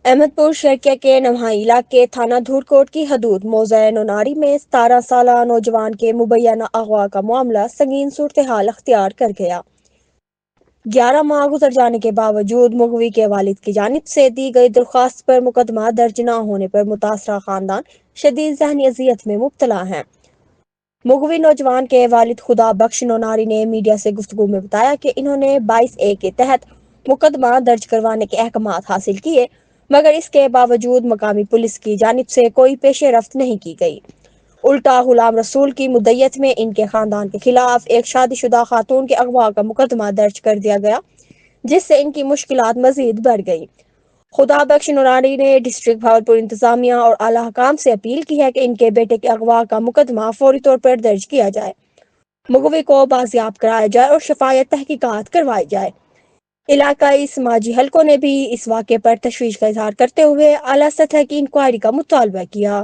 احمد پور شرکیہ کے نوہائی علاقے تھانہ دھورکوٹ کی حدود موضع نوناری میں 17 سالہ نوجوان کے مبینہ اغوا کا معاملہ سنگین صورتحال اختیار کر گیا۔ 11 ماہ گزر جانے کے باوجود مغوی کے والد کی جانب سے دی گئی درخواست پر مقدمہ درج نہ ہونے پر متاثرہ خاندان شدید ذہنی اذیت میں مبتلا ہے۔ مغوی نوجوان کے والد خدا بخش نوناری نے میڈیا سے گفتگو میں بتایا کہ انہوں نے 22A کے تحت مقدمہ درج کروانے کے احکامات حاصل کیے، مگر اس کے باوجود مقامی پولیس کی جانب سے کوئی پیش رفت نہیں کی گئی۔ الٹا غلام رسول کی مدعیت میں ان کے خاندان کے خلاف ایک شادی شدہ خاتون کے اغوا کا مقدمہ درج کر دیا گیا، جس سے ان کی مشکلات مزید بڑھ گئی۔ خدا بخش نوناری نے ڈسٹرکٹ بھاولپور انتظامیہ اور اعلیٰ حکام سے اپیل کی ہے کہ ان کے بیٹے کے اغوا کا مقدمہ فوری طور پر درج کیا جائے، مغوی کو بازیاب کرایا جائے اور شفافیت تحقیقات کروائی جائے۔ علاقائی سماجی حلقوں نے بھی اس واقعے پر تشویش کا اظہار کرتے ہوئے اعلیٰ سطح کی انکوائری کا مطالبہ کیا۔